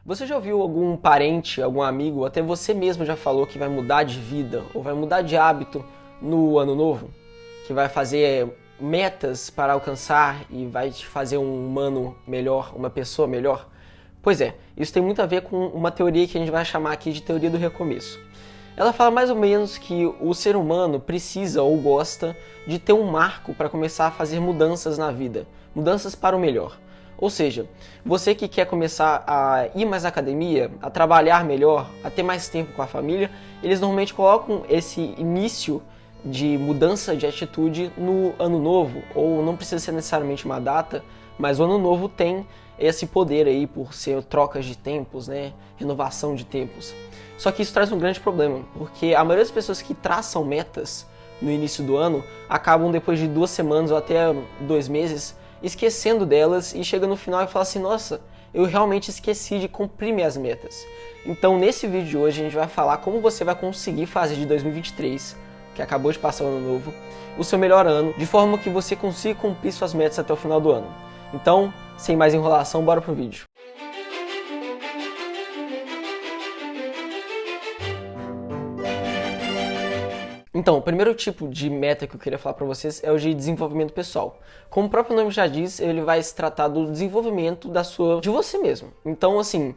Você já ouviu algum parente, algum amigo, ou até você mesmo já falou que vai mudar de vida ou vai mudar de hábito no ano novo? Que vai fazer metas para alcançar e vai te fazer um humano melhor, uma pessoa melhor? Pois é, isso tem muito a ver com uma teoria que a gente vai chamar aqui de teoria do recomeço. Ela fala mais ou menos que o ser humano precisa ou gosta de ter um marco para começar a fazer mudanças na vida, mudanças para o melhor. Ou seja, você que quer começar a ir mais à academia, a trabalhar melhor, a ter mais tempo com a família, eles normalmente colocam esse início de mudança de atitude no ano novo, ou não precisa ser necessariamente uma data, mas o ano novo tem esse poder aí por ser trocas de tempos, né? Renovação de tempos. Só que isso traz um grande problema, porque a maioria das pessoas que traçam metas no início do ano acabam depois de 2 semanas ou até 2 meses esquecendo delas e chega no final e fala assim, nossa, eu realmente esqueci de cumprir minhas metas. Então nesse vídeo de hoje a gente vai falar como você vai conseguir fazer de 2023, que acabou de passar o ano novo, o seu melhor ano, de forma que você consiga cumprir suas metas até o final do ano. Então, sem mais enrolação, bora pro vídeo. Então, o primeiro tipo de meta que eu queria falar para vocês é o de desenvolvimento pessoal. Como o próprio nome já diz, ele vai se tratar do desenvolvimento de você mesmo. Então, assim,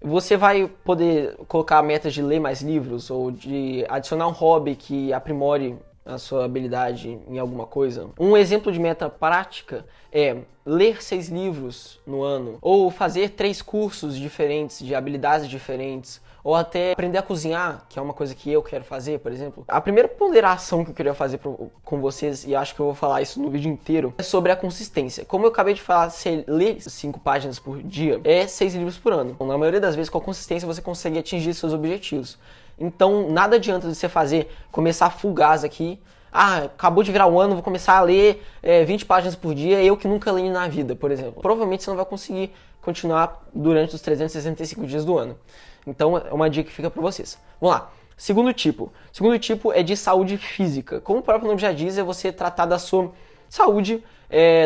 você vai poder colocar metas de ler mais livros ou de adicionar um hobby que aprimore a sua habilidade em alguma coisa. Um exemplo de meta prática é ler 6 livros no ano, ou fazer 3 cursos diferentes, de habilidades diferentes, ou até aprender a cozinhar, que é uma coisa que eu quero fazer, por exemplo. A primeira ponderação que eu queria fazer com vocês, e acho que eu vou falar isso no vídeo inteiro, é sobre a consistência. Como eu acabei de falar, se ler 5 páginas por dia, é 6 livros por ano. Na maioria das vezes, com a consistência, você consegue atingir seus objetivos. Então, nada adianta de você começar full gás aqui. Ah, acabou de virar o ano, vou começar a ler 20 páginas por dia, eu que nunca li na vida, por exemplo. Provavelmente você não vai conseguir continuar durante os 365 dias do ano. Então, é uma dica que fica para vocês. Vamos lá. Segundo tipo. Segundo tipo é de saúde física. Como o próprio nome já diz, é você tratar da sua saúde,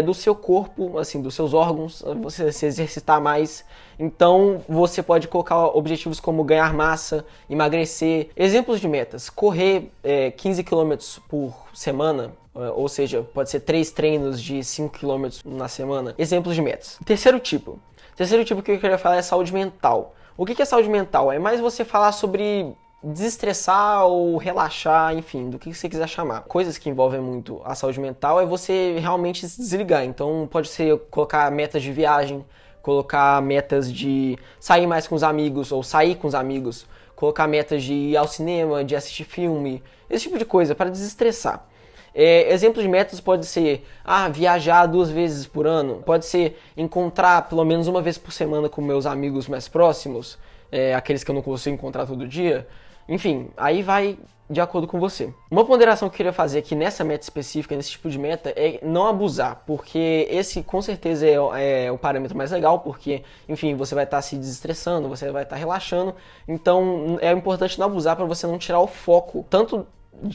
do seu corpo, assim, dos seus órgãos, você se exercitar mais. Então, você pode colocar objetivos como ganhar massa, emagrecer. Exemplos de metas. Correr 15 km por semana, ou seja, pode ser 3 treinos de 5 km na semana. Exemplos de metas. Terceiro tipo. Terceiro tipo que eu queria falar é saúde mental. O que é saúde mental? É mais você falar sobre desestressar ou relaxar, enfim, do que você quiser chamar. Coisas que envolvem muito a saúde mental é você realmente se desligar. Então pode ser colocar metas de viagem, colocar metas de sair mais com os amigos ou sair com os amigos, colocar metas de ir ao cinema, de assistir filme, esse tipo de coisa para desestressar. Exemplos de metas pode ser viajar 2 vezes por ano, pode ser encontrar pelo menos 1 vez por semana com meus amigos mais próximos, aqueles que eu não consigo encontrar todo dia. Enfim, aí vai de acordo com você. Uma ponderação que eu queria fazer aqui nessa meta específica, nesse tipo de meta, é não abusar, porque esse com certeza é o parâmetro mais legal, porque, enfim, você vai estar se desestressando, você vai estar relaxando, então é importante não abusar para você não tirar o foco, tanto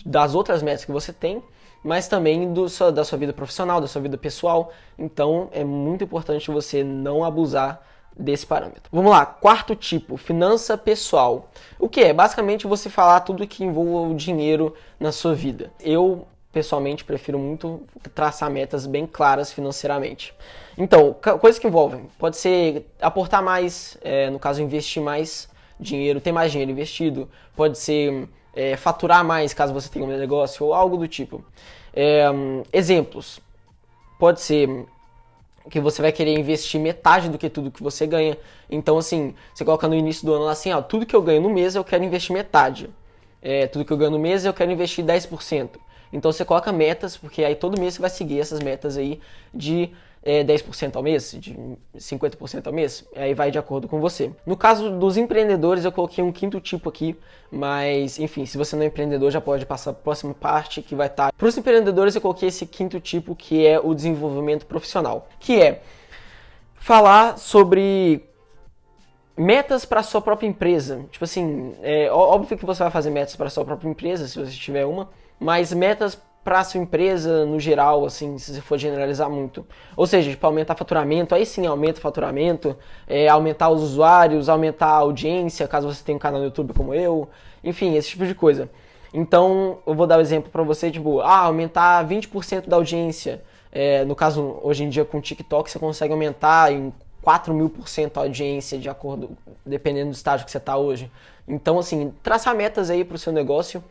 das outras metas que você tem, mas também da sua vida profissional, da sua vida pessoal. Então é muito importante você não abusar desse parâmetro. Vamos lá, quarto tipo, finança pessoal. O que é? Basicamente você falar tudo que envolva o dinheiro na sua vida. Eu, pessoalmente, prefiro muito traçar metas bem claras financeiramente. Então, coisas que envolvem, pode ser aportar mais, no caso investir mais dinheiro, ter mais dinheiro investido, pode ser faturar mais caso você tenha um negócio ou algo do tipo. Exemplos, pode ser que você vai querer investir metade do que tudo que você ganha. Então, assim, você coloca no início do ano lá assim, tudo que eu ganho no mês eu quero investir metade. Tudo que eu ganho no mês eu quero investir 10%. Então, você coloca metas, porque aí todo mês você vai seguir essas metas aí de 10% ao mês, de 50% ao mês, aí vai de acordo com você. No caso dos empreendedores, eu coloquei um quinto tipo aqui, mas, enfim, se você não é empreendedor, já pode passar para a próxima parte, que vai estar... Para os empreendedores, eu coloquei esse quinto tipo, que é o desenvolvimento profissional, que é falar sobre metas para a sua própria empresa. Tipo assim, óbvio que você vai fazer metas para a sua própria empresa, se você tiver uma, mas metas para sua empresa no geral, assim, se você for generalizar muito. Ou seja, tipo, aumentar faturamento, aí sim aumenta o faturamento, aumentar os usuários, aumentar a audiência, caso você tenha um canal no YouTube como eu, enfim, esse tipo de coisa. Então, eu vou dar um exemplo para você, tipo, aumentar 20% da audiência. No caso, hoje em dia com o TikTok, você consegue aumentar em 4.000% a audiência, de acordo, dependendo do estágio que você está hoje. Então, assim, traçar metas aí para o seu negócio,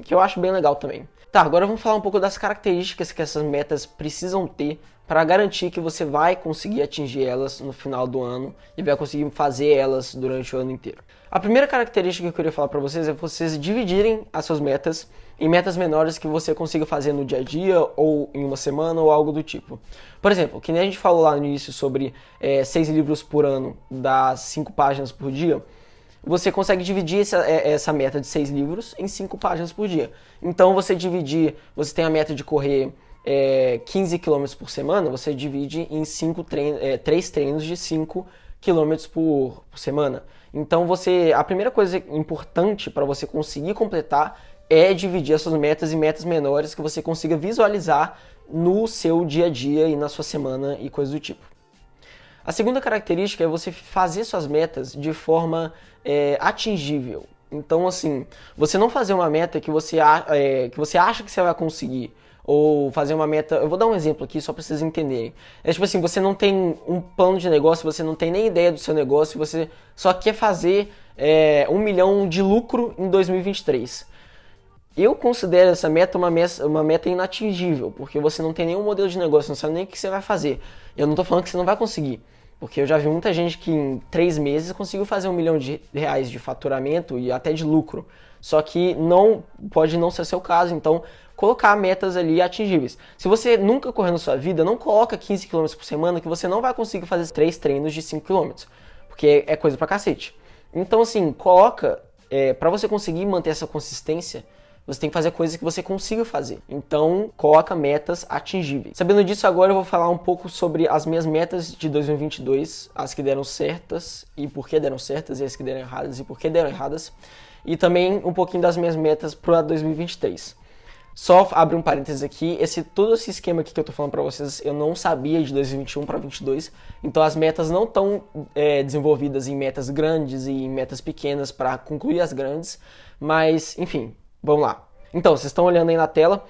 que eu acho bem legal também. Tá, agora vamos falar um pouco das características que essas metas precisam ter para garantir que você vai conseguir atingir elas no final do ano e vai conseguir fazer elas durante o ano inteiro. A primeira característica que eu queria falar para vocês é vocês dividirem as suas metas em metas menores que você consiga fazer no dia a dia ou em uma semana ou algo do tipo. Por exemplo, que nem a gente falou lá no início sobre 6 livros por ano, dá 5 páginas por dia, você consegue dividir essa meta de 6 livros em 5 páginas por dia. Então você tem a meta de correr 15 km por semana, você divide em 3 treinos de 5 km por semana. Então a primeira coisa importante para você conseguir completar é dividir as suas metas em metas menores que você consiga visualizar no seu dia a dia e na sua semana e coisas do tipo. A segunda característica é você fazer suas metas de forma atingível. Então, assim, você não fazer uma meta que você acha que você vai conseguir, ou fazer uma meta... Eu vou dar um exemplo aqui só para vocês entenderem. Tipo assim, você não tem um plano de negócio, você não tem nem ideia do seu negócio, você só quer fazer 1 milhão de lucro em 2023. Eu considero essa meta uma meta inatingível, porque você não tem nenhum modelo de negócio, não sabe nem o que você vai fazer. Eu não estou falando que você não vai conseguir, porque eu já vi muita gente que em 3 meses conseguiu fazer 1 milhão de reais de faturamento e até de lucro. Só que pode não ser o seu caso, então colocar metas ali atingíveis. Se você nunca correu na sua vida, não coloca 15 km por semana, que você não vai conseguir fazer 3 treinos de 5 km, porque é coisa pra cacete. Então assim, coloca, para você conseguir manter essa consistência, você tem que fazer coisas que você consiga fazer. Então, coloca metas atingíveis. Sabendo disso, agora eu vou falar um pouco sobre as minhas metas de 2022, as que deram certas e por que deram certas, e as que deram erradas e por que deram erradas. E também um pouquinho das minhas metas para 2023. Só abrir um parênteses aqui, todo esse esquema aqui que eu tô falando para vocês, eu não sabia de 2021 para 2022, então as metas não estão desenvolvidas em metas grandes e em metas pequenas para concluir as grandes, mas enfim, vamos lá. Então, vocês estão olhando aí na tela,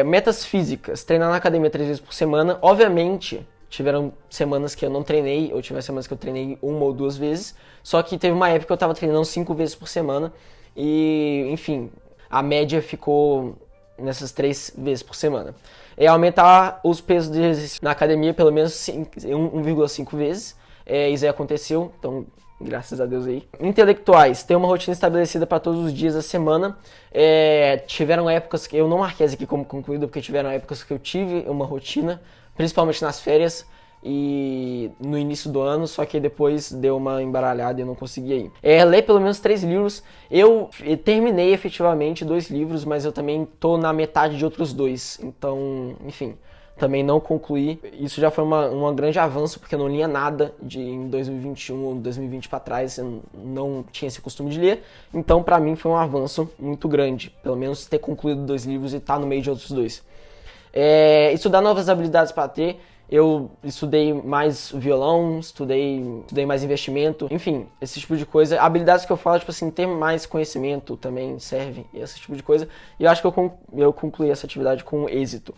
metas físicas, treinar na academia 3 vezes por semana, obviamente tiveram semanas que eu não treinei, ou tiveram semanas que eu treinei 1 ou 2 vezes, só que teve uma época que eu tava treinando 5 vezes por semana, e enfim... A média ficou nessas 3 vezes por semana. Aumentar os pesos de exercício na academia pelo menos 1,5 vezes. Isso aí aconteceu, então graças a Deus aí. Intelectuais, ter uma rotina estabelecida para todos os dias da semana. Tiveram épocas que eu não marquei aqui como concluído, porque tiveram épocas que eu tive uma rotina, principalmente nas férias e no início do ano, só que depois deu uma embaralhada e eu não consegui ir. Ler pelo menos 3 livros. Eu terminei efetivamente 2 livros, mas eu também tô na metade de outros 2. Então, enfim, também não concluí. Isso já foi um grande avanço, porque eu não lia nada em 2021 ou 2020 para trás, eu não tinha esse costume de ler. Então, para mim, foi um avanço muito grande, pelo menos ter concluído 2 livros e estar no meio de outros 2. Estudar novas habilidades para ter. Eu estudei mais violão, estudei mais investimento, enfim, esse tipo de coisa. Habilidades que eu falo, tipo assim, ter mais conhecimento também serve, esse tipo de coisa. E eu acho que eu concluí essa atividade com êxito.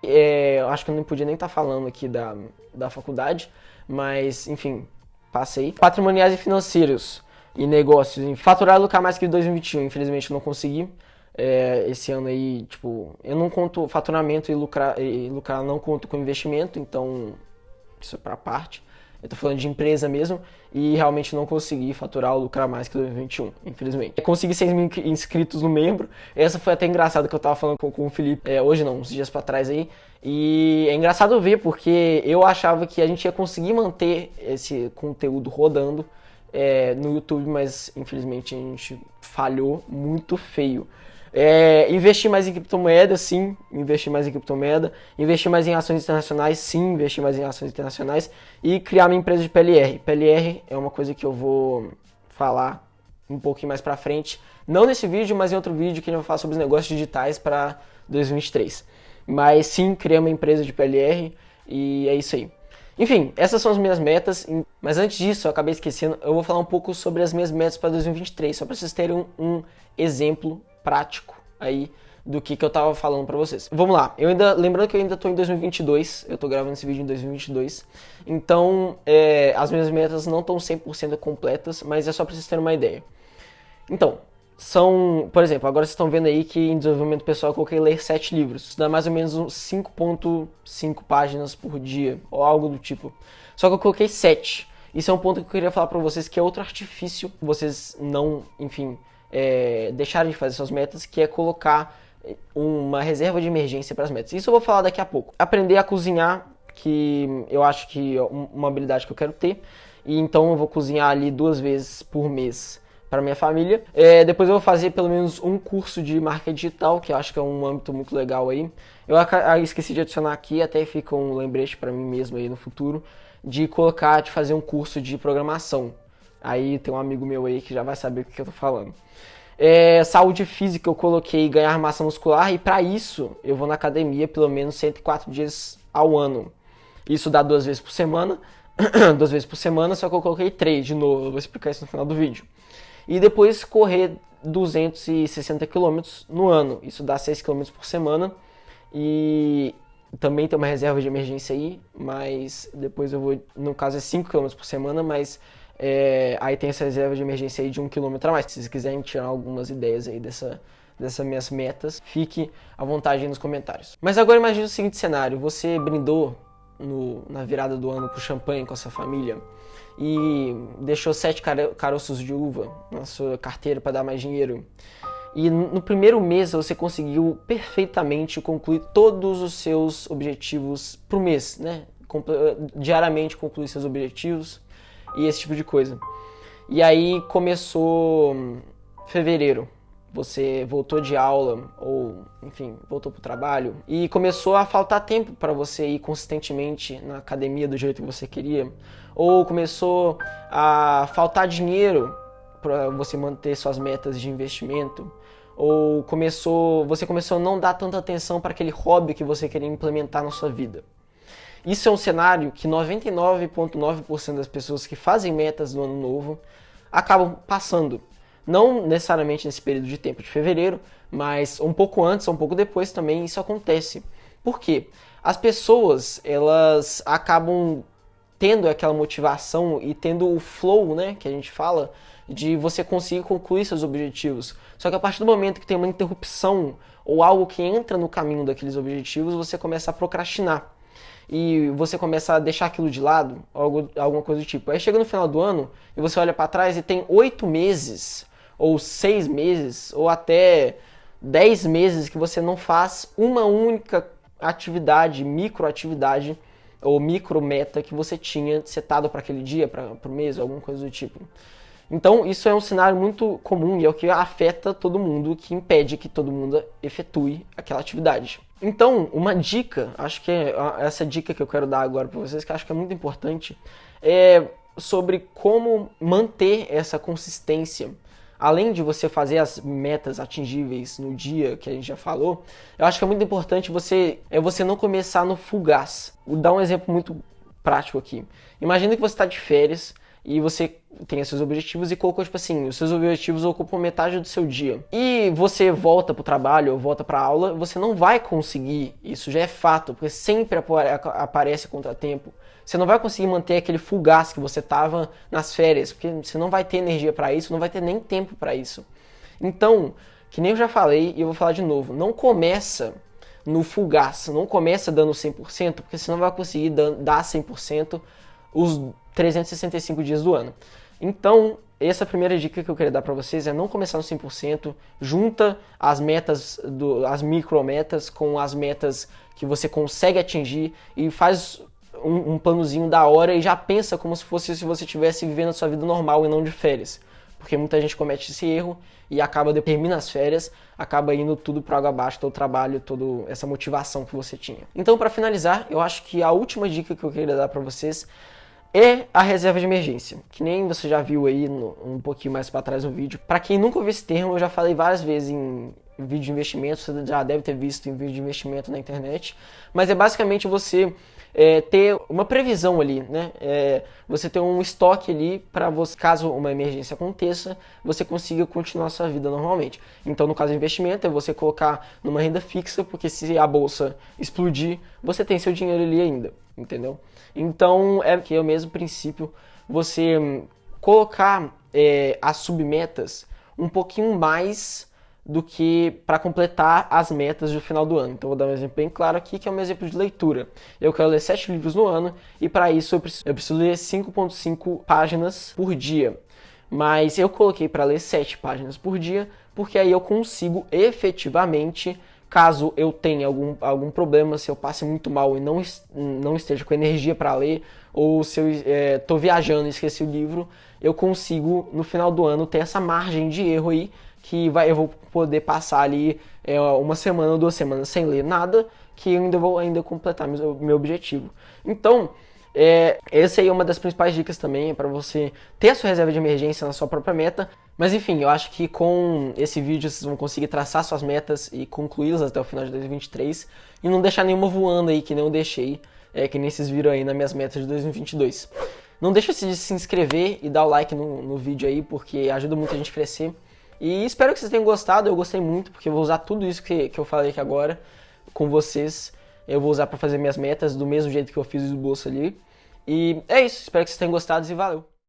Eu acho que eu não podia nem estar falando aqui da faculdade, mas, enfim, passei. Patrimoniais e financeiros e negócios. Faturar e lucrar mais que em 2021, infelizmente eu não consegui. Esse ano aí, tipo, eu não conto faturamento e lucrar não conto com investimento, então isso é pra parte. Eu tô falando de empresa mesmo e realmente não consegui faturar ou lucrar mais que 2021, infelizmente. Consegui 6 mil inscritos no membro. Essa foi até engraçada que eu tava falando com o Felipe, hoje não, uns dias pra trás aí. E é engraçado ver porque eu achava que a gente ia conseguir manter esse conteúdo rodando no YouTube, mas infelizmente a gente falhou muito feio. Investir mais em criptomoeda, sim, investir mais em criptomoeda, investir mais em ações internacionais, sim, investir mais em ações internacionais e criar minha empresa de PLR. PLR é uma coisa que eu vou falar um pouquinho mais pra frente. Não nesse vídeo, mas em outro vídeo que a gente vai falar sobre os negócios digitais para 2023. Mas sim, criei uma empresa de PLR e é isso aí. Enfim, essas são as minhas metas, mas antes disso, eu acabei esquecendo, eu vou falar um pouco sobre as minhas metas para 2023, só para vocês terem um exemplo prático aí do que eu tava falando para vocês. Vamos lá, lembrando que eu ainda tô em 2022, eu tô gravando esse vídeo em 2022, então as minhas metas não estão 100% completas, mas é só para vocês terem uma ideia. Então, por exemplo, agora vocês estão vendo aí que em desenvolvimento pessoal eu coloquei ler 7 livros. Isso dá mais ou menos 5.5 páginas por dia, ou algo do tipo. Só que eu coloquei 7. Isso é um ponto que eu queria falar pra vocês, que é outro artifício, vocês não, enfim, deixarem de fazer suas metas, que é colocar uma reserva de emergência para as metas. Isso eu vou falar daqui a pouco. Aprender a cozinhar, que eu acho que é uma habilidade que eu quero ter, e então eu vou cozinhar ali 2 vezes por mês para minha família. Depois eu vou fazer pelo menos um curso de marketing digital, que eu acho que é um âmbito muito legal aí. Eu esqueci de adicionar aqui, até fica um lembrete para mim mesmo aí no futuro, de fazer um curso de programação. Aí tem um amigo meu aí que já vai saber o que eu tô falando. Saúde física eu coloquei ganhar massa muscular, e para isso eu vou na academia pelo menos 104 dias ao ano. Isso dá 2 vezes por semana, 2 vezes por semana, só que eu coloquei 3 de novo, eu vou explicar isso no final do vídeo. E depois correr 260 km no ano, isso dá 6 km por semana, e também tem uma reserva de emergência aí, mas depois eu vou, no caso é 5 km por semana, mas aí tem essa reserva de emergência aí de 1 km a mais. Se vocês quiserem tirar algumas ideias aí dessas minhas metas, fique à vontade aí nos comentários. Mas agora imagine o seguinte cenário, você brindou na virada do ano com champanhe com a sua família, e deixou 7 caroços de uva na sua carteira para dar mais dinheiro. E no primeiro mês você conseguiu perfeitamente concluir todos os seus objetivos pro mês, né? Diariamente concluir seus objetivos e esse tipo de coisa. E aí começou fevereiro. Você voltou de aula, ou enfim, voltou pro trabalho, e começou a faltar tempo para você ir consistentemente na academia do jeito que você queria, ou começou a faltar dinheiro para você manter suas metas de investimento, ou você começou a não dar tanta atenção para aquele hobby que você queria implementar na sua vida. Isso é um cenário que 99,9% das pessoas que fazem metas no ano novo acabam passando. Não necessariamente nesse período de tempo de fevereiro, mas um pouco antes, um pouco depois também isso acontece. Por quê? As pessoas, elas acabam tendo aquela motivação e tendo o flow, né, que a gente fala, de você conseguir concluir seus objetivos. Só que a partir do momento que tem uma interrupção ou algo que entra no caminho daqueles objetivos, você começa a procrastinar. E você começa a deixar aquilo de lado, alguma coisa do tipo. Aí chega no final do ano e você olha para trás e tem 8 meses, ou 6 meses, ou até 10 meses que você não faz uma única atividade, microatividade, ou micrometa que você tinha setado para aquele dia, para o mês, ou alguma coisa do tipo. Então isso é um cenário muito comum e é o que afeta todo mundo, que impede que todo mundo efetue aquela atividade. Então, uma dica, acho que é essa dica que eu quero dar agora para vocês, que eu acho que é muito importante, é sobre como manter essa consistência. Além de você fazer as metas atingíveis no dia que a gente já falou, eu acho que é muito importante você não começar no fugaz. Vou dar um exemplo muito prático aqui. Imagina que você está de férias e você tem os seus objetivos e colocou, tipo assim, os seus objetivos ocupam metade do seu dia. E você volta pro trabalho ou volta pra aula, você não vai conseguir, isso já é fato, porque sempre aparece contratempo. Você não vai conseguir manter aquele full gás que você tava nas férias, porque você não vai ter energia para isso, não vai ter nem tempo para isso. Então, que nem eu já falei e eu vou falar de novo, não começa no full gás, não começa dando 100%, porque você não vai conseguir dar 100% os 365 dias do ano. Então, essa é a primeira dica que eu queria dar para vocês, é não começar no 100%, junta as metas, as micrometas com as metas que você consegue atingir e faz um planozinho da hora e já pensa como se você estivesse vivendo a sua vida normal e não de férias. Porque muita gente comete esse erro e termina as férias, acaba indo tudo para água abaixo, todo o trabalho, toda essa motivação que você tinha. Então, para finalizar, eu acho que a última dica que eu queria dar para vocês é a reserva de emergência, que nem você já viu aí um pouquinho mais para trás no vídeo. Para quem nunca ouviu esse termo, eu já falei várias vezes em vídeo de investimento, você já deve ter visto em vídeo de investimento na internet, mas é basicamente você ter uma previsão ali, né? Você ter um estoque ali para você, caso uma emergência aconteça, você consiga continuar a sua vida normalmente. Então, no caso do investimento, é você colocar numa renda fixa, porque se a bolsa explodir, você tem seu dinheiro ali ainda, entendeu? Então, é que é o mesmo princípio, você colocar as submetas um pouquinho mais do que para completar as metas do final do ano. Então, vou dar um exemplo bem claro aqui, que é um exemplo de leitura. Eu quero ler 7 livros no ano e para isso eu preciso ler 5,5 páginas por dia. Mas eu coloquei para ler 7 páginas por dia, porque aí eu consigo efetivamente, caso eu tenha algum problema, se eu passe muito mal e não esteja com energia para ler, ou se eu estou viajando e esqueci o livro, eu consigo, no final do ano, ter essa margem de erro aí, que eu vou poder passar ali uma semana ou 2 semanas sem ler nada, que eu ainda vou completar meu objetivo. Então, essa aí é uma das principais dicas também, para você ter a sua reserva de emergência na sua própria meta. Mas enfim, eu acho que com esse vídeo vocês vão conseguir traçar suas metas e concluí-las até o final de 2023 e não deixar nenhuma voando aí, que nem eu deixei, que nem vocês viram aí nas minhas metas de 2022. Não deixa de se inscrever e dar o like no vídeo aí, porque ajuda muito a gente a crescer. E espero que vocês tenham gostado, eu gostei muito, porque eu vou usar tudo isso que eu falei aqui agora com vocês. Eu vou usar para fazer minhas metas do mesmo jeito que eu fiz o esboço ali. E é isso, espero que vocês tenham gostado e valeu!